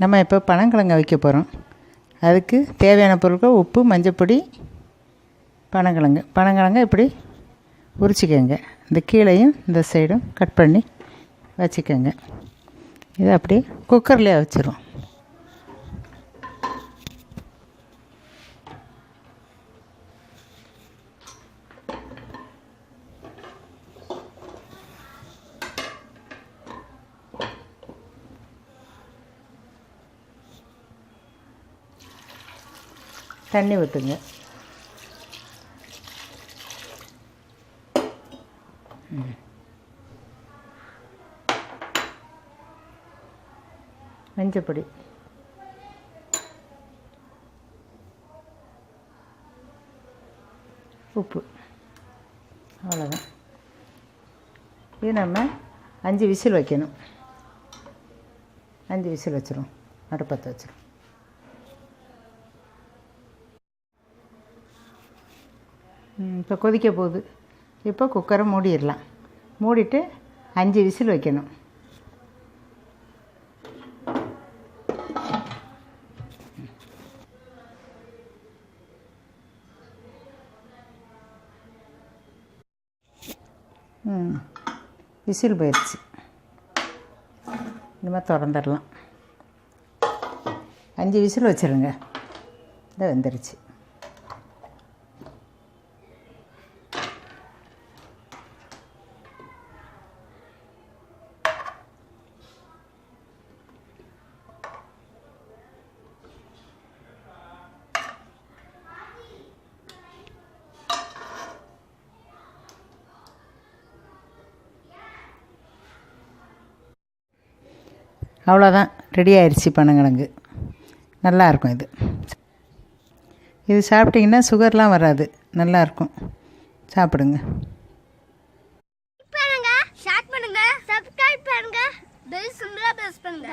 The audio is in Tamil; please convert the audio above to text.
நம்ம இப்போ பனங்கிழங்கு வைக்க போகிறோம். அதுக்கு தேவையான பொருட்கள் உப்பு, மஞ்சப்பொடி, பனங்கிழங்கு இப்படி உரிச்சிக்கோங்க. இந்த கீழையும் இந்த சைடும் கட் பண்ணி வச்சுக்கோங்க. இதை அப்படியே குக்கர்லேயே வச்சிரும். தண்ணி ஊற்றுங்க. மஞ்சப்பொடி, உப்பு, அவ்வளோதான். இது நம்ம 5 விசில் வைக்கணும். 5 விசில் வச்சிரும். அடுப்பத்தை வச்சிரும். இப்போ கொதிக்க போகுது. இப்போ குக்கரை மூடிடலாம். மூடிட்டு 5 விசில் வைக்கணும். விசில் போயிடுச்சு. இனிமேல் திறந்துடலாம். 5 விசில் வச்சுருங்க. இதை வெந்துருச்சு. அவ்வளோதான், ரெடி ஆயிடுச்சு பனங்கிழங்கு. நல்லாயிருக்கும் இது. இது சாப்பிட்டிங்கன்னா சுகர்லாம் வராது. நல்லாயிருக்கும், சாப்பிடுங்க. ஷேர் பண்ணுங்க, சப்ஸ்கிரைப் பண்ணுங்க, பெல் சிம்பலை பிரஸ் பண்ணுங்க.